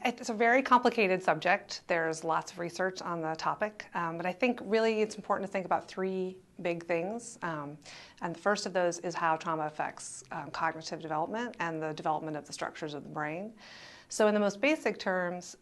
It's a very complicated subject. There's lots of research on the topic, but I think really it's important to think about three big things. And the first of those is how trauma affects cognitive development and the development of the structures of the brain. So in the most basic terms,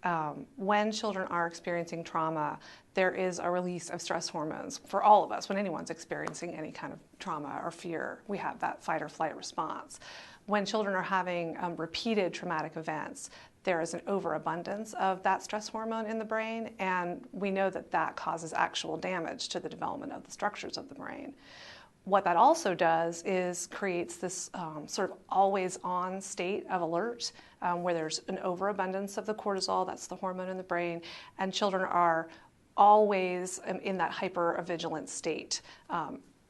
when children are experiencing trauma, there is a release of stress hormones for all of us. When anyone's experiencing any kind of trauma or fear, we have that fight or flight response. When children are having repeated traumatic events, there is an overabundance of that stress hormone in the brain, and we know that that causes actual damage to the development of the structures of the brain. What that also does is creates this sort of always-on state of alert where there's an overabundance of the cortisol, that's the hormone in the brain, and children are always in that hyper-vigilant state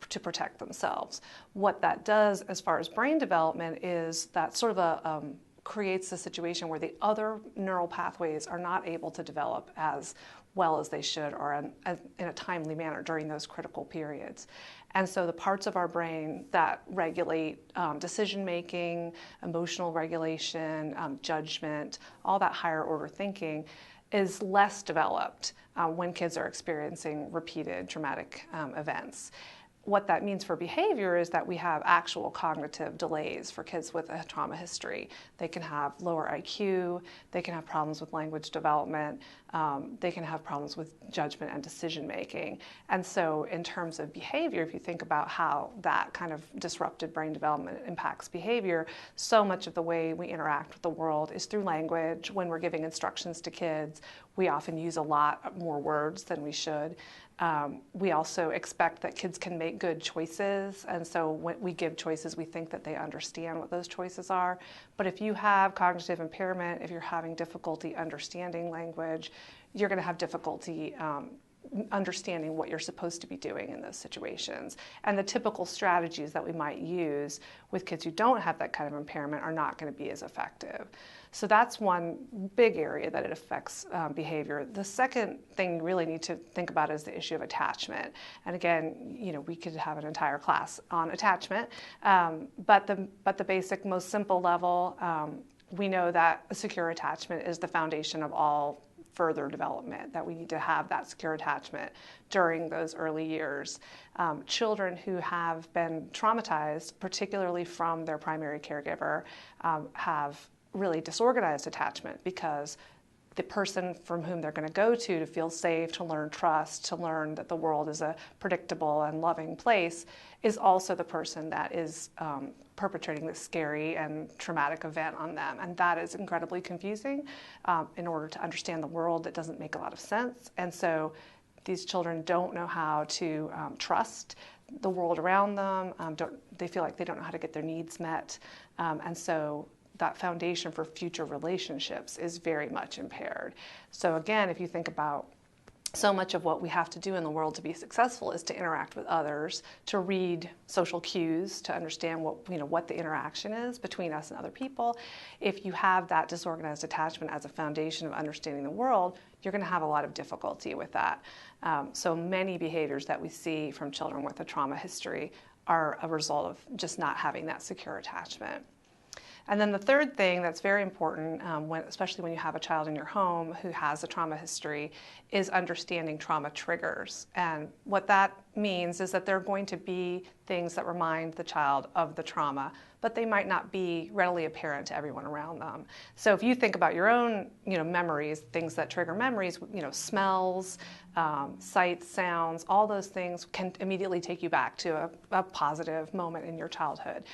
to protect themselves. What that does as far as brain development is that sort of creates a situation where the other neural pathways are not able to develop as well as they should or in a timely manner during those critical periods. And so the parts of our brain that regulate decision-making, emotional regulation, judgment, all that higher order thinking is less developed when kids are experiencing repeated traumatic events. What that means for behavior is that we have actual cognitive delays for kids with a trauma history. They can have lower IQ, they can have problems with language development, they can have problems with judgment and decision making. And so in terms of behavior, if you think about how that kind of disrupted brain development impacts behavior, so much of the way we interact with the world is through language. When we're giving instructions to kids, we often use a lot more words than we should. We also expect that kids can make good choices, and so when we give choices, we think that they understand what those choices are. But if you have cognitive impairment, if you're having difficulty understanding language, you're going to have difficulty understanding what you're supposed to be doing in those situations. And the typical strategies that we might use with kids who don't have that kind of impairment are not going to be as effective. So that's one big area that it affects behavior. The second thing you really need to think about is the issue of attachment. And again, we could have an entire class on attachment, but the basic, most simple level, we know that a secure attachment is the foundation of all further development, that we need to have that secure attachment during those early years. Children who have been traumatized, particularly from their primary caregiver, have really disorganized attachment because the person from whom they're going to go to feel safe, to learn trust, to learn that the world is a predictable and loving place, is also the person that is perpetrating this scary and traumatic event on them. And that is incredibly confusing. In order to understand the world, it doesn't make a lot of sense. And so these children don't know how to trust the world around them. They feel like they don't know how to get their needs met. And so that foundation for future relationships is very much impaired. So again, if you think about so much of what we have to do in the world to be successful is to interact with others, to read social cues, to understand what the interaction is between us and other people. If you have that disorganized attachment as a foundation of understanding the world, you're going to have a lot of difficulty with that. So many behaviors that we see from children with a trauma history are a result of just not having that secure attachment. And then the third thing that's very important, especially when you have a child in your home who has a trauma history, is understanding trauma triggers. And what that means is that there are going to be things that remind the child of the trauma, but they might not be readily apparent to everyone around them. So if you think about your own memories, things that trigger memories, smells, sights, sounds, all those things can immediately take you back to a positive moment in your childhood.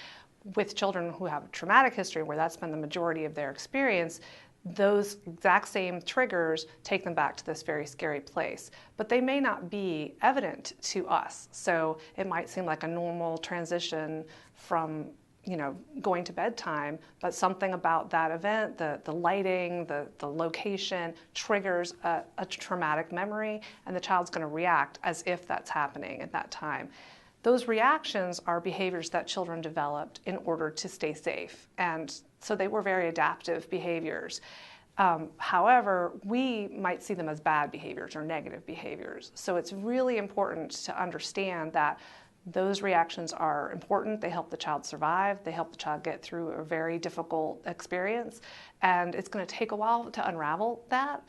With children who have a traumatic history where that's been the majority of their experience, those exact same triggers take them back to this very scary place. But they may not be evident to us. So it might seem like a normal transition from going to bedtime, but something about that event, the lighting, the location, triggers a traumatic memory, and the child's going to react as if that's happening at that time. Those reactions are behaviors that children developed in order to stay safe, and so they were very adaptive behaviors. However, we might see them as bad behaviors or negative behaviors. So it's really important to understand that Those reactions are important. They help the child survive. They help the child get through a very difficult experience. And it's going to take a while to unravel that.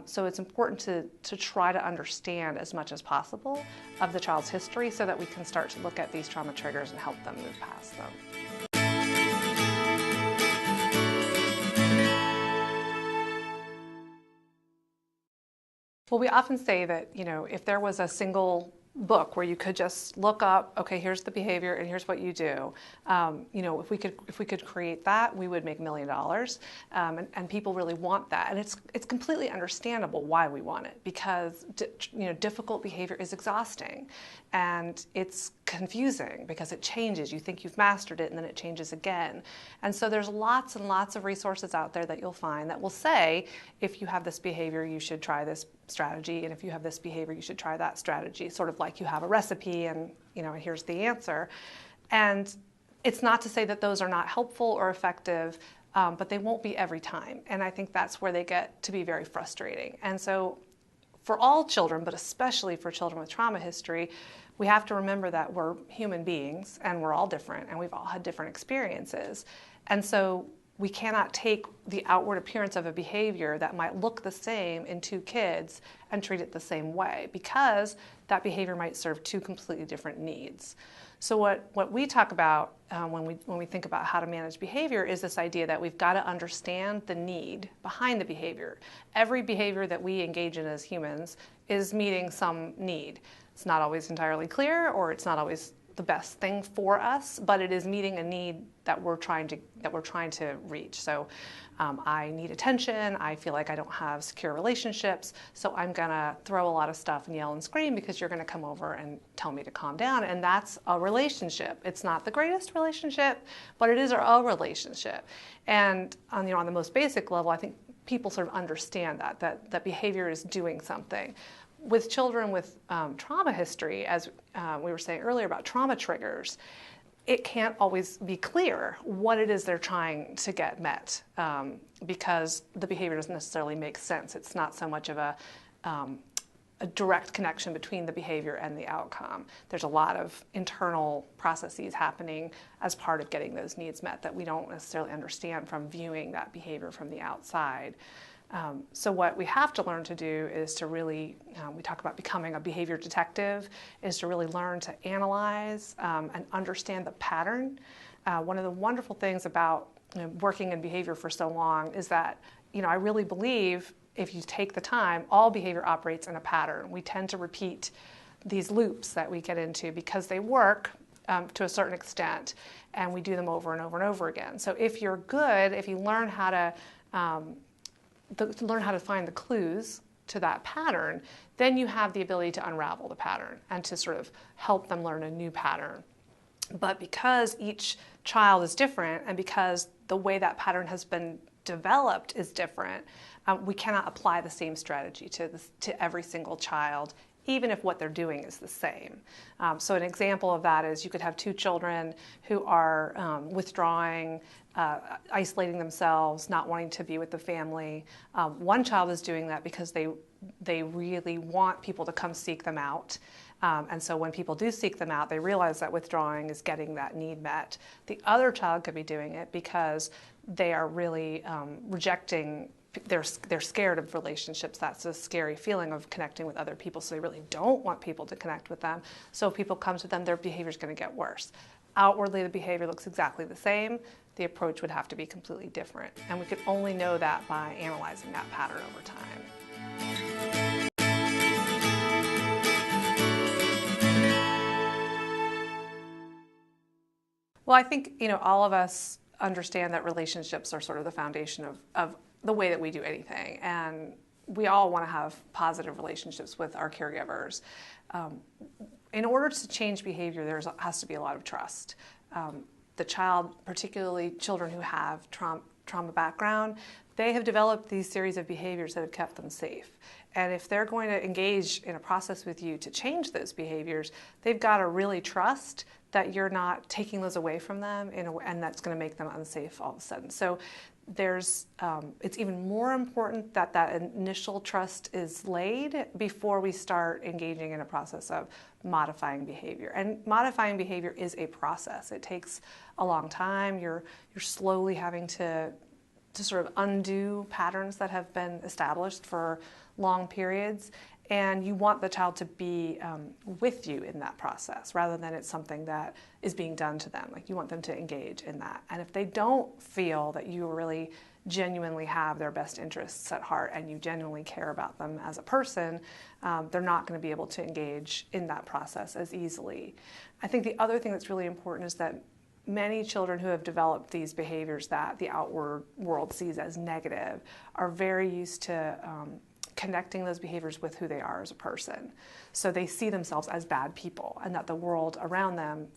So it's important to try to understand as much as possible of the child's history so that we can start to look at these trauma triggers and help them move past them. Well, we often say that, if there was a single book where you could just look up, okay, here's the behavior and here's what you do. If we could create that, we would make $1 million. And people really want that. And it's completely understandable why we want it, because difficult behavior is exhausting and it's confusing because it changes. You think you've mastered it and then it changes again. And so there's lots and lots of resources out there that you'll find that will say, if you have this behavior, you should try this strategy, and if you have this behavior, you should try that strategy, sort of like you have a recipe and here's the answer. And it's not to say that those are not helpful or effective, but they won't be every time. And I think that's where they get to be very frustrating. And so for all children, but especially for children with trauma history, we have to remember that we're human beings and we're all different and we've all had different experiences. And so we cannot take the outward appearance of a behavior that might look the same in two kids and treat it the same way, because that behavior might serve two completely different needs. So what we talk about when we think about how to manage behavior is this idea that we've got to understand the need behind the behavior. Every behavior that we engage in as humans is meeting some need. It's not always entirely clear, or it's not always the best thing for us, but it is meeting a need that we're trying to reach. So I need attention. I feel like I don't have secure relationships, so I'm gonna throw a lot of stuff and yell and scream because you're gonna come over and tell me to calm down. And that's a relationship. It's not the greatest relationship, but it is a relationship. And on the most basic level, I think people sort of understand that behavior is doing something. With children with trauma history, as we were saying earlier about trauma triggers, it can't always be clear what it is they're trying to get met, because the behavior doesn't necessarily make sense. It's not so much of a direct connection between the behavior and the outcome. There's a lot of internal processes happening as part of getting those needs met that we don't necessarily understand from viewing that behavior from the outside. So what we have to learn to do is to really, we talk about becoming a behavior detective, is to really learn to analyze and understand the pattern. One of the wonderful things about working in behavior for so long is that, I really believe if you take the time, all behavior operates in a pattern. We tend to repeat these loops that we get into because they work to a certain extent, and we do them over and over and over again. So if you're good, if you learn how to find the clues to that pattern, then you have the ability to unravel the pattern and to sort of help them learn a new pattern. But because each child is different, and because the way that pattern has been developed is different, we cannot apply the same strategy to every single child, even if what they're doing is the same. So an example of that is you could have two children who are withdrawing, isolating themselves, not wanting to be with the family. One child is doing that because they really want people to come seek them out. And so when people do seek them out, they realize that withdrawing is getting that need met. The other child could be doing it because they are really rejecting. They're scared of relationships. That's a scary feeling of connecting with other people, so they really don't want people to connect with them. So if people come to them, their behavior is going to get worse. Outwardly, the behavior looks exactly the same. The approach would have to be completely different. And we could only know that by analyzing that pattern over time. Well, I think, all of us understand that relationships are sort of the foundation of the way that we do anything. And we all want to have positive relationships with our caregivers. In order to change behavior, there has to be a lot of trust. The child, particularly children who have trauma background, they have developed these series of behaviors that have kept them safe. And if they're going to engage in a process with you to change those behaviors, they've got to really trust that you're not taking those away from them and that's going to make them unsafe all of a sudden. So it's even more important that that initial trust is laid before we start engaging in a process of modifying behavior. And modifying behavior is a process. It takes a long time. You're slowly having to sort of undo patterns that have been established for long periods. And you want the child to be with you in that process rather than it's something that is being done to them. Like, you want them to engage in that. And if they don't feel that you really genuinely have their best interests at heart and you genuinely care about them as a person, they're not going to be able to engage in that process as easily. I think the other thing that's really important is that many children who have developed these behaviors that the outward world sees as negative are very used to connecting those behaviors with who they are as a person. So they see themselves as bad people, and that the world around them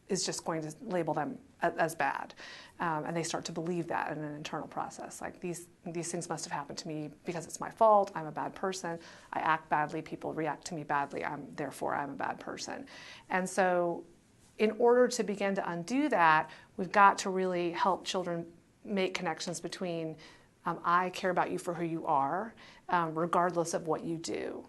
is just going to label them as bad. And they start to believe that in an internal process. Like, these things must have happened to me because it's my fault, I'm a bad person, I act badly, people react to me badly, therefore I'm a bad person. And so in order to begin to undo that, we've got to really help children make connections between I care about you for who you are, regardless of what you do,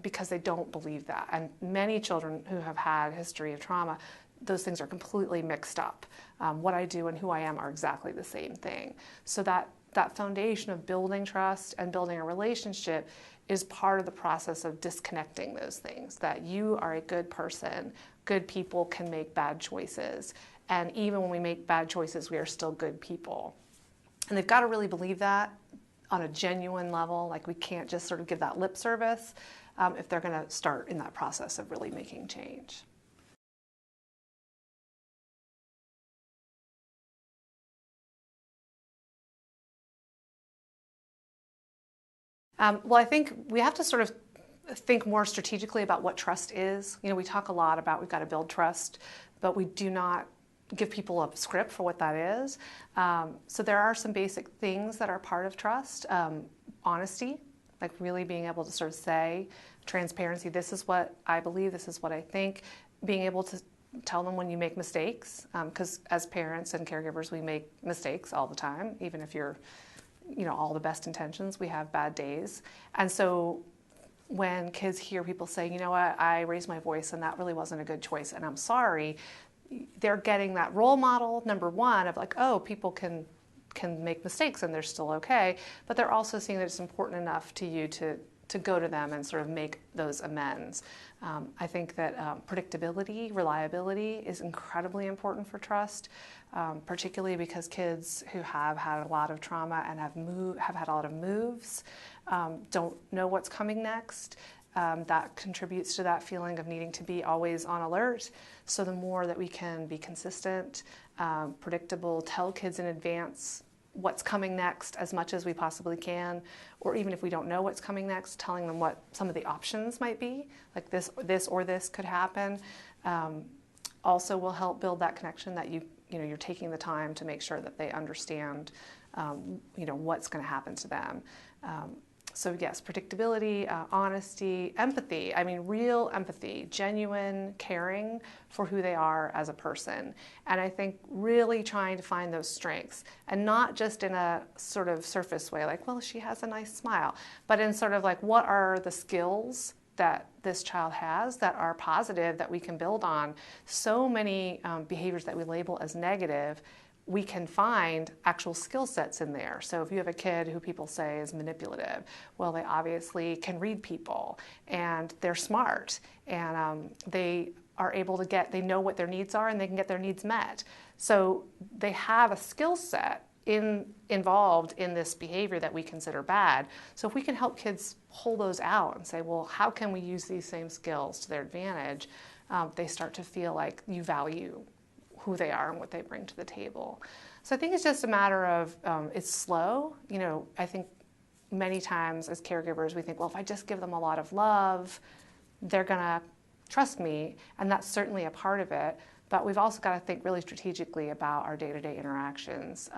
because they don't believe that. And many children who have had a history of trauma, those things are completely mixed up. What I do and who I am are exactly the same thing. So that foundation of building trust and building a relationship is part of the process of disconnecting those things, that you are a good person, good people can make bad choices, and even when we make bad choices, we are still good people. And they've got to really believe that on a genuine level. Like, we can't just sort of give that lip service if they're going to start in that process of really making change. Well, I think we have to sort of think more strategically about what trust is. You know, we talk a lot about we've got to build trust, but we do not give people a script for what that is. So there are some basic things that are part of trust. Honesty, like really being able to sort of say, transparency, this is what I believe, this is what I think. Being able to tell them when you make mistakes, because as parents and caregivers, we make mistakes all the time, even if you're, all the best intentions, we have bad days. And so when kids hear people say, you know what, I raised my voice and that really wasn't a good choice and I'm sorry, they're getting that role model, number one, of like, oh, people can make mistakes and they're still okay, but they're also seeing that it's important enough to you to go to them and sort of make those amends. I think that predictability, reliability is incredibly important for trust, particularly because kids who have had a lot of trauma and have had a lot of moves don't know what's coming next. That contributes to that feeling of needing to be always on alert. So the more that we can be consistent, predictable, tell kids in advance what's coming next as much as we possibly can, or even if we don't know what's coming next, telling them what some of the options might be, like this or this could happen, also will help build that connection that you're taking the time to make sure that they understand what's going to happen to them. So yes, predictability, honesty, empathy. I mean, real empathy, genuine caring for who they are as a person. And I think really trying to find those strengths, and not just in a sort of surface way, like, well, she has a nice smile, but in sort of like, what are the skills that this child has that are positive that we can build on? So many behaviors that we label as negative, we can find actual skill sets in there. So if you have a kid who people say is manipulative, well, they obviously can read people and they're smart and they are able to they know what their needs are and they can get their needs met. So they have a skill set involved in this behavior that we consider bad. So if we can help kids pull those out and say, well, how can we use these same skills to their advantage? They start to feel like you value who they are and what they bring to the table. So I think it's just a matter of, it's slow. I think many times as caregivers, we think, well, if I just give them a lot of love, they're gonna trust me, and that's certainly a part of it. But we've also got to think really strategically about our day-to-day interactions,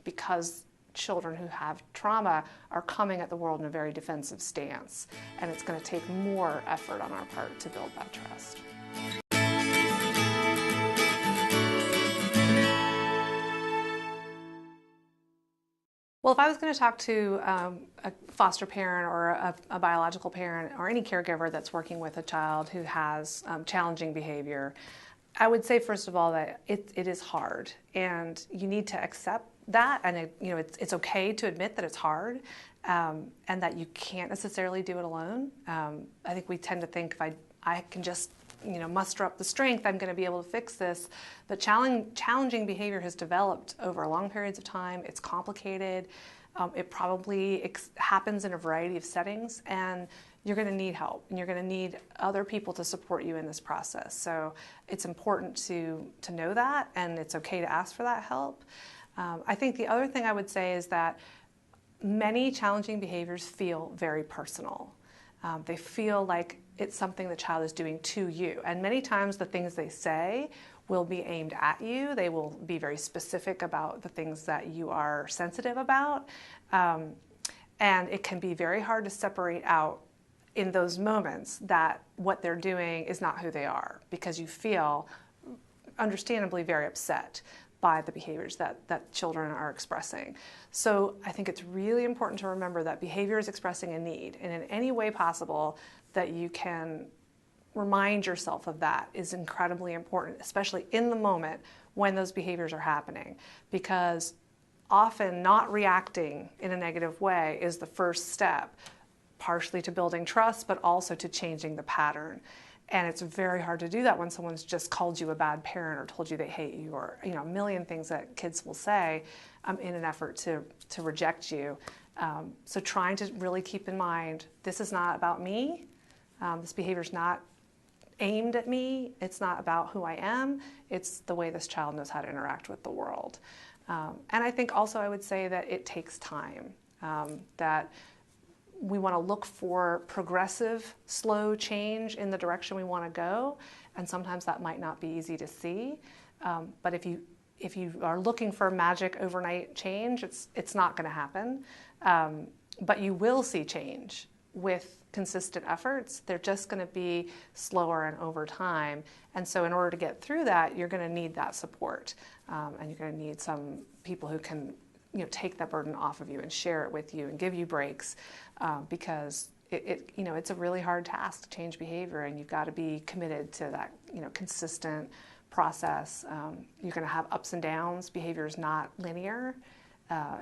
because children who have trauma are coming at the world in a very defensive stance, and it's going to take more effort on our part to build that trust. Well, if I was going to talk to a foster parent or a biological parent or any caregiver that's working with a child who has challenging behavior, I would say, first of all, that it is hard, and you need to accept that, and it's okay to admit that it's hard, and that you can't necessarily do it alone. I think we tend to think if I can just muster up the strength, I'm going to be able to fix this. But challenging behavior has developed over long periods of time. It's complicated. It probably happens in a variety of settings, and you're going to need help, and you're going to need other people to support you in this process. So it's important to know that, and it's okay to ask for that help. I think the other thing I would say is that many challenging behaviors feel very personal. They feel like it's something the child is doing to you. And many times the things they say will be aimed at you. They will be very specific about the things that you are sensitive about. And it can be very hard to separate out in those moments that what they're doing is not who they are, because you feel understandably very upset by the behaviors that children are expressing. So I think it's really important to remember that behavior is expressing a need, and in any way possible that you can remind yourself of that is incredibly important, especially in the moment when those behaviors are happening, because often not reacting in a negative way is the first step, partially to building trust, but also to changing the pattern. And it's very hard to do that when someone's just called you a bad parent or told you they hate you, or a million things that kids will say in an effort to reject you. So trying to really keep in mind, this is not about me. This behavior is not aimed at me. It's not about who I am. It's the way this child knows how to interact with the world. And I think also I would say that it takes time, that we want to look for progressive, slow change in the direction we want to go, and sometimes that might not be easy to see. But if you are looking for magic overnight change, it's not going to happen. But you will see change with consistent efforts. They're just going to be slower and over time. And so in order to get through that, you're going to need that support, and you're going to need some people who can take that burden off of you and share it with you and give you breaks, because it's a really hard task to change behavior, and you've got to be committed to that consistent process. You're going to have ups and downs. Behavior is not linear.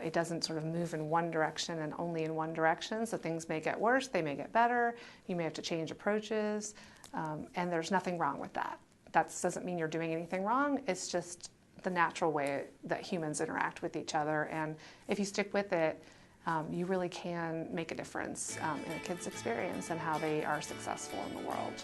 It doesn't sort of move in one direction and only in one direction. So things may get worse, they may get better. You may have to change approaches, and there's nothing wrong with that. That doesn't mean you're doing anything wrong. It's just the natural way that humans interact with each other, and if you stick with it, you really can make a difference in a kid's experience and how they are successful in the world.